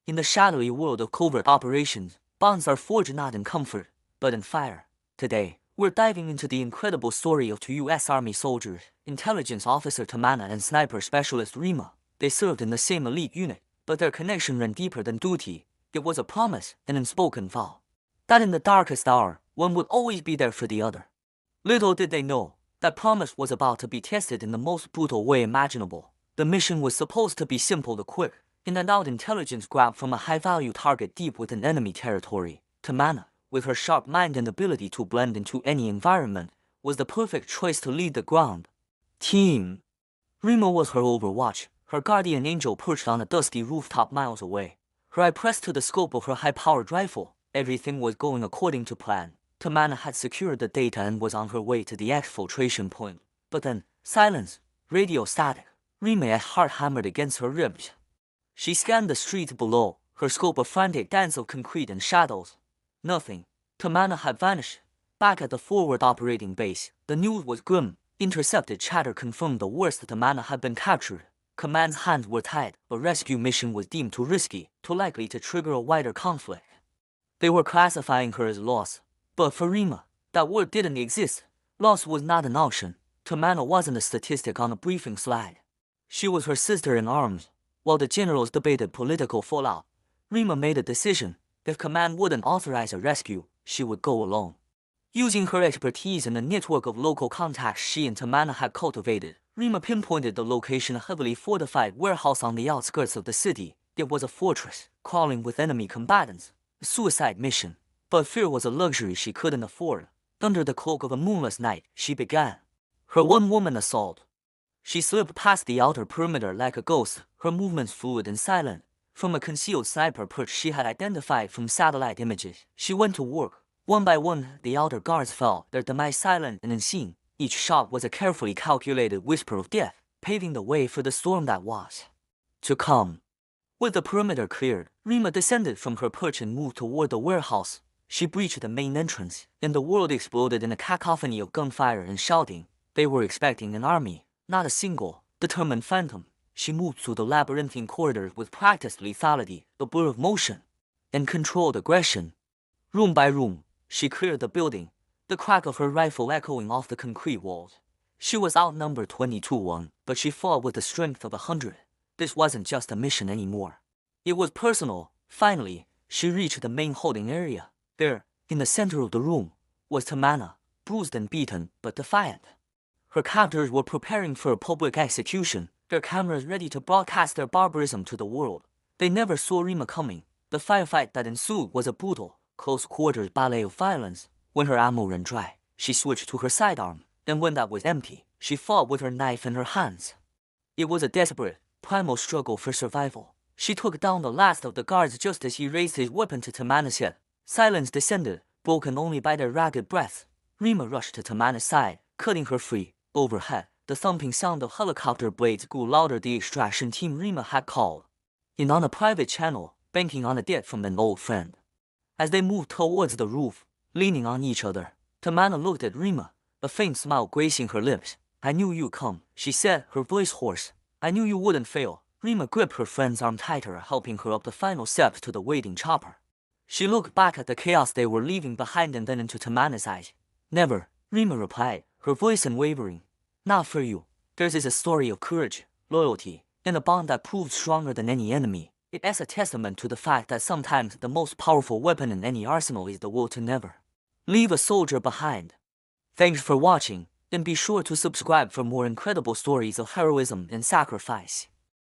In the shadowy world of covert operations, bonds are forged not in comfort, but in fire. Today, we're diving into the incredible story of two U.S. Army soldiers, intelligence officer Tamanna and sniper specialist Rima. They served in the same elite unit, but their connection ran deeper than duty. It was a promise, an unspoken vow, that in the darkest hour, one would always be there for the other. Little did they know, that promise was about to be tested in the most brutal way imaginable. The mission was supposed to be simple and quick, in and out intelligence grab from a high-value target deep within enemy territory. Tamanna, with her sharp mind and ability to blend into any environment, was the perfect choice to lead the ground team. Rima was her overwatch, her guardian angel perched on a dusty rooftop miles away. Her eye pressed to the scope of her high-powered rifle. Everything was going according to plan. Tamanna had secured the data and was on her way to the exfiltration point. But then, silence, radio static. Rima's heart hammered against her ribs. She scanned the streets below, her scope a frantic dance of concrete and shadows. Nothing. Tamanna had vanished. Back at the forward operating base, the news was grim. Intercepted chatter confirmed the worst. Tamanna had been captured. Command's hands were tied. A rescue mission was deemed too risky, too likely to trigger a wider conflict. They were classifying her as lost. But for Rima, that word didn't exist. Loss was not an option. Tamanna wasn't a statistic on a briefing slide. She was her sister in arms. While the generals debated political fallout, Rima made a decision. If command wouldn't authorize a rescue, she would go alone. Using her expertise and a network of local contacts she and Tamanna had cultivated, Rima pinpointed the location of a heavily fortified warehouse on the outskirts of the city. It was a fortress, crawling with enemy combatants. A suicide mission. But fear was a luxury she couldn't afford. Under the cloak of a moonless night, she began her one-woman assault. She slipped past the outer perimeter like a ghost, her movements fluid and silent. From a concealed sniper perch she had identified from satellite images, she went to work. One by one, the outer guards fell, their demise silent and unseen. Each shot was a carefully calculated whisper of death, paving the way for the storm that was to come. With the perimeter cleared, Rima descended from her perch and moved toward the warehouse. She breached the main entrance, and the world exploded in a cacophony of gunfire and shouting. They were expecting an army, not a single, determined phantom. She moved through the labyrinthine corridors with practiced lethality, the blur of motion, and controlled aggression. Room by room, she cleared the building, the crack of her rifle echoing off the concrete walls. She was outnumbered 20-1, but she fought with the strength of 100. This wasn't just a mission anymore. It was personal. Finally, she reached the main holding area. There, in the center of the room, was Tamanna, bruised and beaten, but defiant. Her captors were preparing for a public execution, their cameras ready to broadcast their barbarism to the world. They never saw Rima coming. The firefight that ensued was a brutal, close-quarters ballet of violence. When her ammo ran dry, she switched to her sidearm. Then when that was empty, she fought with her knife in her hands. It was a desperate, primal struggle for survival. She took down the last of the guards just as he raised his weapon to Tamanna's head. Silence descended, broken only by their ragged breaths. Rima rushed to Tamanna's side, cutting her free. Overhead, the thumping sound of helicopter blades grew louder. The extraction team Rima had called in on a private channel, banking on a debt from an old friend. As they moved towards the roof, leaning on each other, Tamanna looked at Rima, a faint smile gracing her lips. "I knew you'd come," she said, her voice hoarse. "I knew you wouldn't fail." Rima gripped her friend's arm tighter, helping her up the final steps to the waiting chopper. She looked back at the chaos they were leaving behind and then into Tamanna's eyes. "Never," Rima replied, her voice unwavering. "Not for you. Theirs is a story of courage, loyalty, and a bond that proved stronger than any enemy. It's a testament to the fact that sometimes the most powerful weapon in any arsenal is the will to never leave a soldier behind." Thanks for watching, and be sure to subscribe for more incredible stories of heroism and sacrifice.